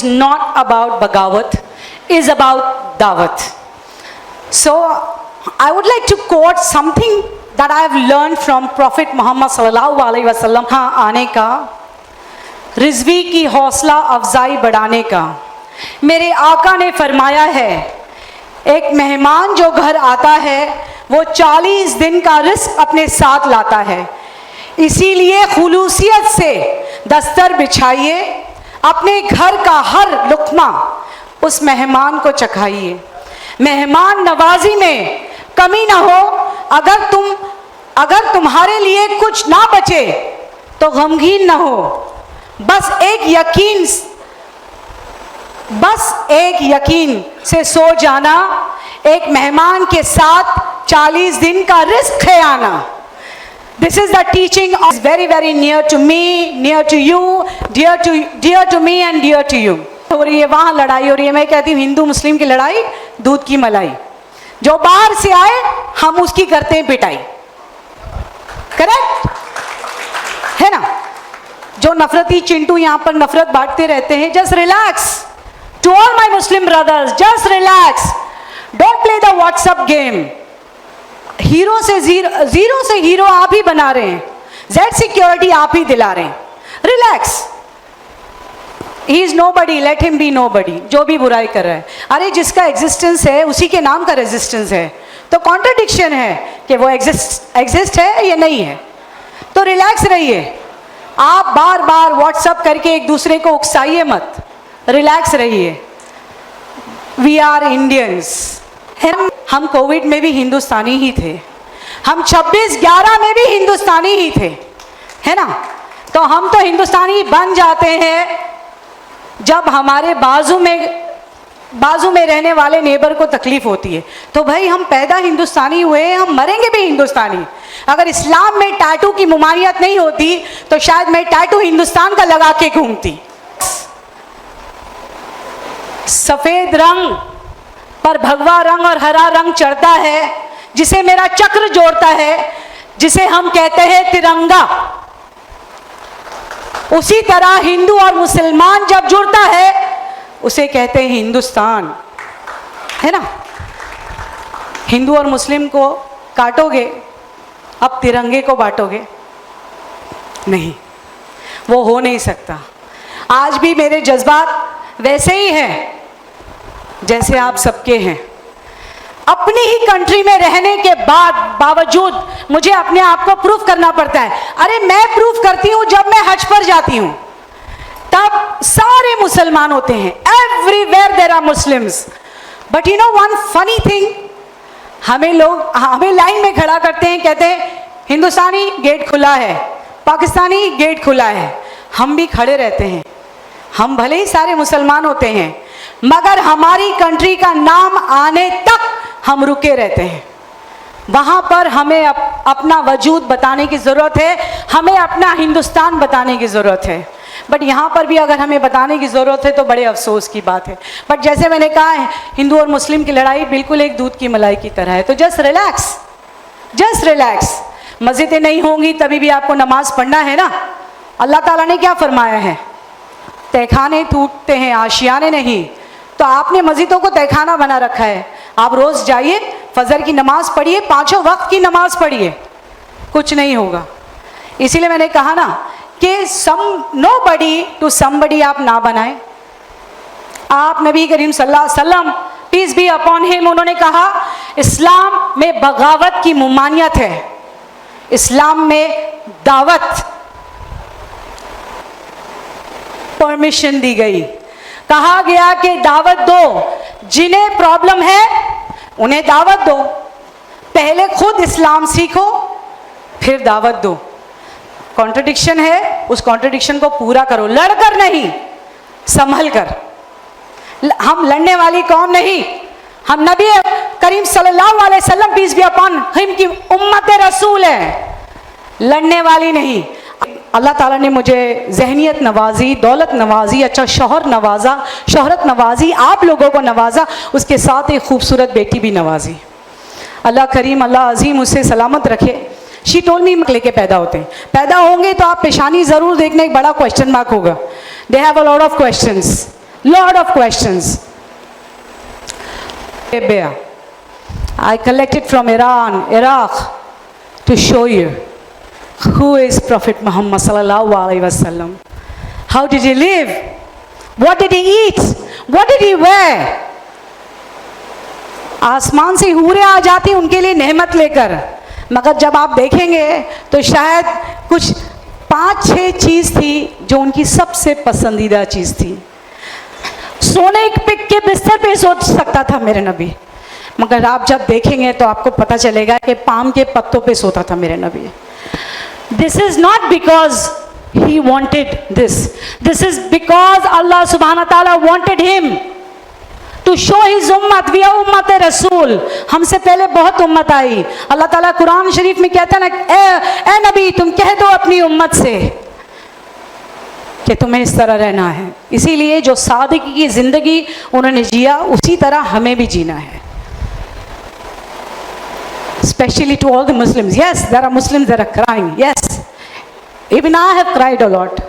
not about Bagawat, is about Dawat. So I would like to quote something that I have learned from Prophet Muhammad sallallahu alaihi wasallam. हाँ आने का, रिजवी की हौसला अफजाई बढ़ाने का। मेरे आका ने फरमाया है, एक मेहमान जो घर आता है वो 40 दिन का रिस्क अपने साथ लाता है, इसीलिए खुलूसियत से दस्तर बिछाइए, अपने घर का हर लुक़मा उस मेहमान को चखाइए। मेहमान नवाजी में कमी ना हो, अगर तुम्हारे लिए कुछ ना बचे तो गमगीन ना हो। बस एक यकीन से सो जाना, एक मेहमान के साथ 40 दिन का रिस्क है आना। This is the teaching of very very near to me, near to you, dear to me and dear to you. हो रही है वहाँ लड़ाई हो रही है, मैं कहती हूँ हिंदू मुस्लिम की लड़ाई दूध की मलाई। जो बाहर से आए हम उसकी करते हैं पिटाई, करेक्ट है ना। जो नफरती चिंटू यहाँ पर नफरत बांटते रहते हैं, just relax. To all my Muslim brothers, just relax, don't play the WhatsApp game. Hero से जीरो से हीरो आप ही बना रहे हैं, जेड सिक्योरिटी आप ही दिला रहे हैं। Relax, he is nobody, let him B nobody. जो भी बुराई कर रहा है, अरे जिसका एग्जिस्टेंस है उसी के नाम का रेजिस्टेंस है, तो कॉन्ट्रडिक्शन है कि वो एग्जिस्ट है या नहीं है। तो रिलैक्स रहिए, आप बार बार व्हाट्सअप करके एक दूसरे को उकसाइए मत, रिलैक्स रहिए। वी आर इंडियंस, हम कोविड में भी हिंदुस्तानी ही थे, हम 26/11 में भी हिंदुस्तानी ही थे, है ना। तो हम तो हिंदुस्तानी बन जाते हैं जब हमारे बाजू में रहने वाले नेबर को तकलीफ होती है। तो भाई हम पैदा हिंदुस्तानी हुए, हम मरेंगे भी हिंदुस्तानी। अगर इस्लाम में टैटू की ममानियत नहीं होती तो शायद मैं टैटू हिंदुस्तान का लगा के घूमती। सफेद रंग पर भगवा रंग और हरा रंग चढ़ता है, जिसे मेरा चक्र जोड़ता है, जिसे हम कहते हैं तिरंगा। उसी तरह हिंदू और मुसलमान जब जुड़ता है उसे कहते हैं हिंदुस्तान, है ना। हिंदू और मुस्लिम को काटोगे, अब तिरंगे को बांटोगे नहीं, वो हो नहीं सकता। आज भी मेरे जज्बात वैसे ही हैं जैसे आप सबके हैं। अपनी ही कंट्री में रहने के बावजूद मुझे अपने आप को प्रूफ करना पड़ता है। अरे मैं प्रूफ करती हूँ जब मैं हज पर जाती हूँ, तब सारे मुसलमान होते हैं, everywhere there are Muslims. But you know one funny thing, हमें लाइन में खड़ा करते हैं, कहते हैं हिंदुस्तानी गेट खुला है, पाकिस्तानी गेट खुला है। हम भी खड़े रहते हैं, हम भले ही सारे मुसलमान होते हैं, मगर हमारी कंट्री का नाम आने तक हम रुके रहते हैं। वहाँ पर हमें अपना वजूद बताने की ज़रूरत है, हमें अपना हिंदुस्तान बताने की ज़रूरत है। बट यहाँ पर भी अगर हमें बताने की ज़रूरत है तो बड़े अफसोस की बात है। बट जैसे मैंने कहा है, हिंदू और मुस्लिम की लड़ाई बिल्कुल एक दूध की मलाई की तरह है। तो जस्ट रिलैक्स। मस्जिदें नहीं होंगी तभी भी आपको नमाज पढ़ना है ना। अल्लाह ताला ने क्या फरमाया है, तहखाने टूटते हैं आशियाने नहीं। तो आपने मस्जिदों को तहखाना बना रखा है। आप रोज़ जाइए, फजर की नमाज पढ़िए, 5 वक्त की नमाज पढ़िए, कुछ नहीं होगा। इसीलिए मैंने कहा ना कि नोबडी टू समबडी आप ना बनाएं। आप नबी करीम सल्लल्लाहु अलैहि वसल्लम पीस बी अपॉन हिम, उन्होंने कहा इस्लाम में बगावत की ममानियत है, इस्लाम में दावत परमिशन दी गई। कहा गया कि दावत दो, जिन्हें प्रॉब्लम है उन्हें दावत दो। पहले खुद इस्लाम सीखो फिर दावत दो। कॉन्ट्रडिक्शन है, उस कॉन्ट्रडिक्शन को पूरा करो, लड़कर नहीं, संभल कर। हम लड़ने वाली कौम नहीं, हम नबी करीम सल्लल्लाहु अलैहि वसल्लम पीस बी अपॉन हिम की उम्मत रसूल है, लड़ने वाली नहीं। अल्लाह ताला ने मुझे जहनियत नवाजी, दौलत नवाजी, अच्छा शोहर नवाजा, शोहरत नवाजी, आप लोगों को नवाजा, उसके साथ एक खूबसूरत बेटी भी नवाजी। अल्लाह करीम, अल्लाह अजीम उससे सलामत रखे। शी टोल्ड मी लेके पैदा होते हैं, पैदा होंगे तो आप पेशानी ज़रूर देखना, एक बड़ा क्वेश्चन मार्क होगा। They have a lot of questions, lot of questions. I collected from Iran, Iraq, to show you who is Prophet Muhammad sallallahu alaihi wasallam. How did he live? What did he eat? What did he wear? आसमान से हूरें आ जाती उनके लिए नेमत लेकर, मगर जब आप देखेंगे तो शायद कुछ 5-6 चीज़ थी जो उनकी सबसे पसंदीदा चीज़ थी। सोने के बिस्तर पे सो सकता था मेरे नबी, मगर आप जब देखेंगे तो आपको पता चलेगा कि पाम के पत्तों पे सोता था मेरे नबी। This is not because he wanted this. This is because Allah subhanahu wa ta'ala wanted him to show his ummat. We are ummat rasul. हमसे पहले बहुत उम्मत आई। अल्लाह ताला कुरान शरीफ में कहता है ना, ए नबी तुम कह दो अपनी उम्मत से कि तुम्हें इस तरह रहना है। इसीलिए जो सादिक की ज़िंदगी उन्होंने जिया उसी तरह हमें भी जीना है। Especially to all the Muslims. Yes, there are Muslims that are crying. Yes. Even I have cried a lot.